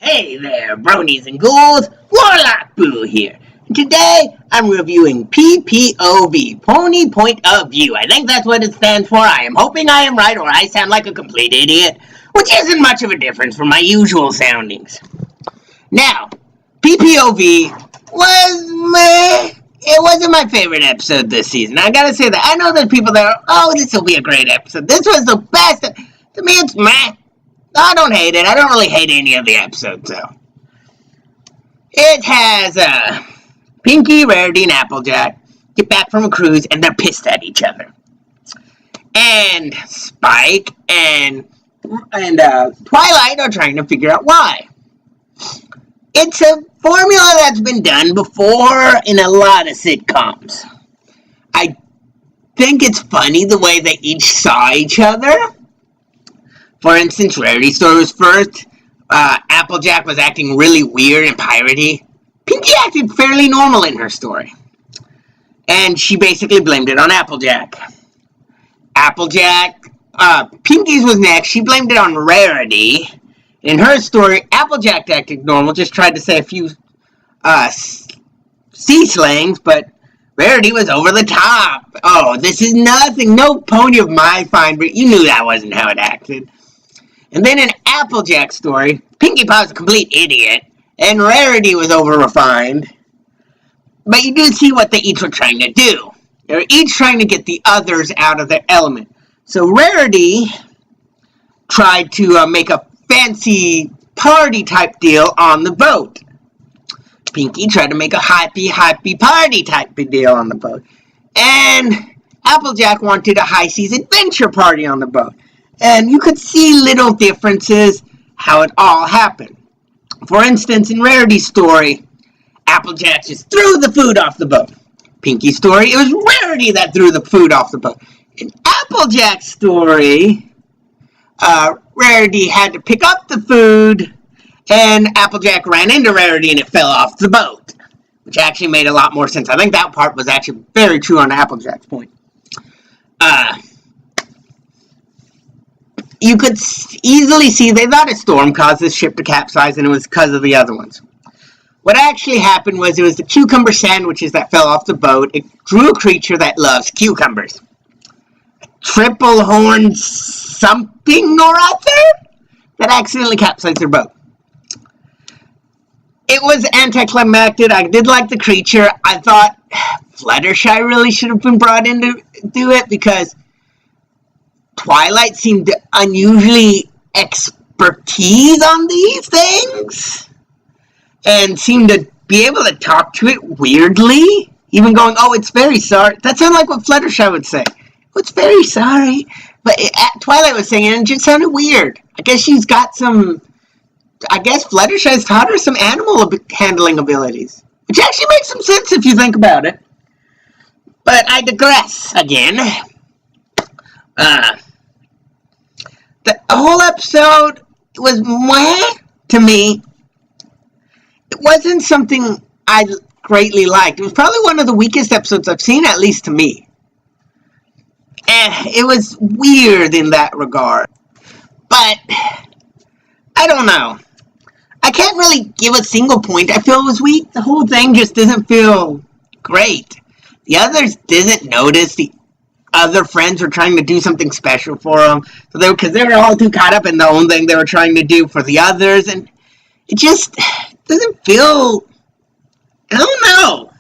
Hey there, bronies and ghouls, Warlock Boo here. And today, I'm reviewing P.P.O.V, Pony Point of View. I think that's what it stands for. I am hoping I am right, or I sound like a complete idiot, which isn't much of a difference from my usual soundings. Now, P.P.O.V was meh. It wasn't my favorite episode this season. I gotta say that. I know there's people that are, oh, this will be a great episode. This was the best. To me, it's meh. I don't hate it. I don't really hate any of the episodes, though. It has, Pinky, Rarity, and Applejack get back from a cruise, and they're pissed at each other. And Spike and Twilight are trying to figure out why. It's a formula that's been done before in a lot of sitcoms. I think it's funny the way they each saw each other. For instance, Rarity's story was first. Applejack was acting really weird and piratey. Pinky acted fairly normal in her story. And she basically blamed it on Applejack. Pinky's was next. She blamed it on Rarity. In her story, Applejack acted normal, just tried to say a few sea slangs, but Rarity was over the top. Oh, this is nothing. No pony of my find, but you knew that wasn't how it acted. And then in Applejack's story, Pinkie Pie was a complete idiot, and Rarity was over-refined. But you do see what they each were trying to do. They were each trying to get the others out of their element. So Rarity tried to make a fancy party-type deal on the boat. Pinky tried to make a happy party-type deal on the boat. And Applejack wanted a high-seas adventure party on the boat. And you could see little differences how it all happened. For instance, in Rarity's story, Applejack just threw the food off the boat. Pinky's story, it was Rarity that threw the food off the boat. In Applejack's story, Rarity had to pick up the food, and Applejack ran into Rarity and it fell off the boat, which actually made a lot more sense. I think that part was actually very true on Applejack's point. You could easily see they thought a storm caused this ship to capsize, and it was because of the other ones. What actually happened was it was the cucumber sandwiches that fell off the boat. It drew a creature that loves cucumbers. A triple horned something or other that accidentally capsized their boat. It was anticlimactic. I did like the creature. I thought Fluttershy really should have been brought in to do it, because Twilight seemed unusually expertise on these things and seemed to be able to talk to it weirdly, even going, oh, it's very sorry. That sounded like what Fluttershy would say. Oh, it's very sorry. But Twilight was saying it, and it just sounded weird. I guess she's got some, I guess Fluttershy's taught her some animal handling abilities, which actually makes some sense if you think about it. But I digress again. The whole episode was meh to me. It wasn't something I greatly liked. It was probably one of the weakest episodes I've seen, at least to me. It was weird in that regard. But I don't know. I can't really give a single point I feel was weak. The whole thing just doesn't feel great. The others didn't notice the other friends were trying to do something special for them. So because they were all too caught up in the own thing they were trying to do for the others. And it just doesn't feel, I don't know.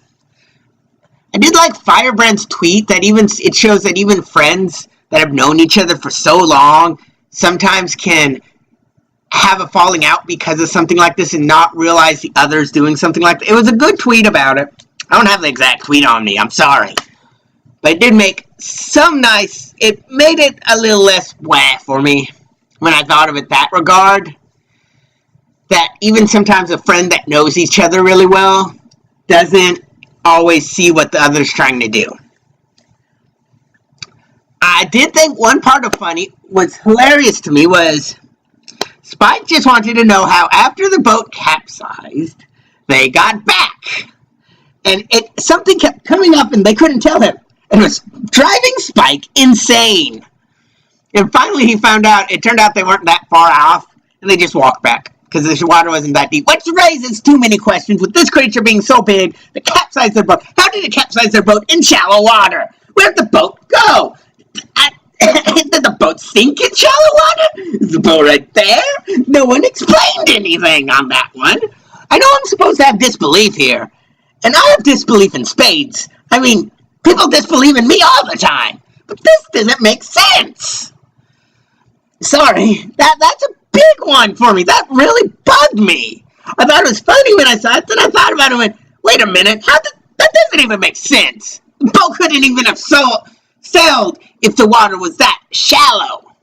I did like Firebrand's tweet that it shows that even friends that have known each other for so long sometimes can have a falling out because of something like this and not realize the other's doing something like that. It was a good tweet about it. I don't have the exact tweet on me, I'm sorry. But it did make it made it a little less wah for me when I thought of it that regard. That even sometimes a friend that knows each other really well doesn't always see what the other's trying to do. I did think one part of funny was hilarious to me was Spike just wanted to know how after the boat capsized, they got back. And something kept coming up and they couldn't tell him. It was driving Spike insane. And finally he found out, it turned out they weren't that far off, and they just walked back. because the water wasn't that deep, which raises too many questions with this creature being so big that capsized their boat. How did it capsize their boat in shallow water? Where'd the boat go? Did the boat sink in shallow water? Is the boat right there? No one explained anything on that one. I know I'm supposed to have disbelief here, and I have disbelief in spades. I mean, people disbelieve in me all the time, but this doesn't make sense. Sorry, that's a big one for me. That really bugged me. I thought it was funny when I saw it, then I thought about it and went, wait a minute, that doesn't even make sense. The boat couldn't even have sailed if the water was that shallow.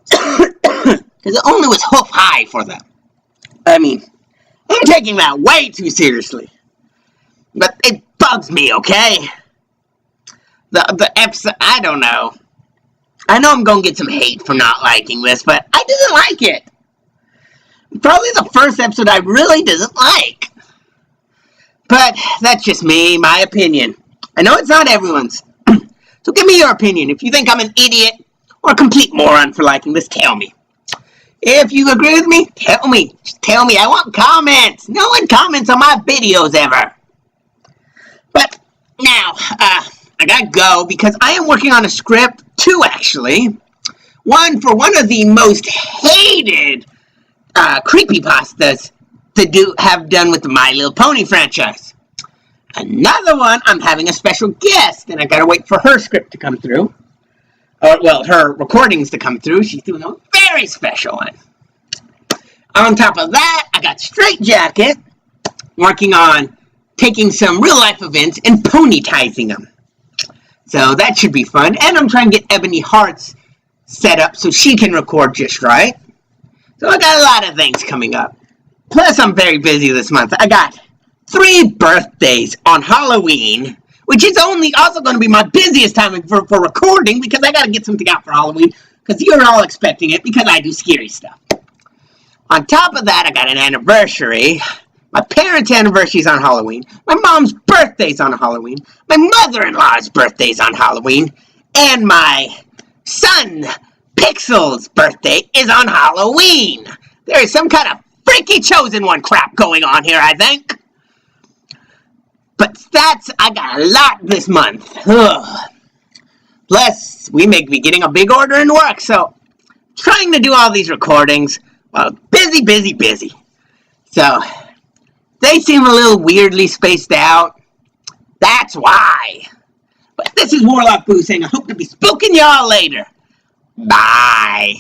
Because it only was hoof high for them. I mean, I'm taking that way too seriously. But it bugs me, okay? The episode, I don't know. I know I'm going to get some hate for not liking this, but I didn't like it. Probably the first episode I really didn't like. But that's just me, my opinion. I know it's not everyone's. So give me your opinion. If you think I'm an idiot or a complete moron for liking this, tell me. If you agree with me, tell me. Just tell me. I want comments. No one comments on my videos ever. But now, I gotta go because I am working on a script, 2 actually. One for one of the most hated creepypastas to have done with the My Little Pony franchise. Another one, I'm having a special guest, and I gotta wait for her script to come through. Well, her recordings to come through. She's doing a very special one. On top of that, I got Straight Jacket, working on taking some real-life events and ponytizing them. So that should be fun. And I'm trying to get Ebony Hearts set up so she can record just right. So I got a lot of things coming up. Plus, I'm very busy this month. I got 3 birthdays on Halloween, which is also going to be my busiest time for recording because I got to get something out for Halloween because you're all expecting it because I do scary stuff. On top of that, I got an anniversary. My parents' anniversary is on Halloween. My mom's birthday's on Halloween. My mother-in-law's birthday's on Halloween. And my son, Pixel's birthday is on Halloween. There is some kind of freaky chosen one crap going on here, I think. But I got a lot this month. Ugh. Plus, we may be getting a big order in work, so trying to do all these recordings, well, busy. So, they seem a little weirdly spaced out. That's why. But this is Warlock Boo saying I hope to be spooking y'all later. Bye.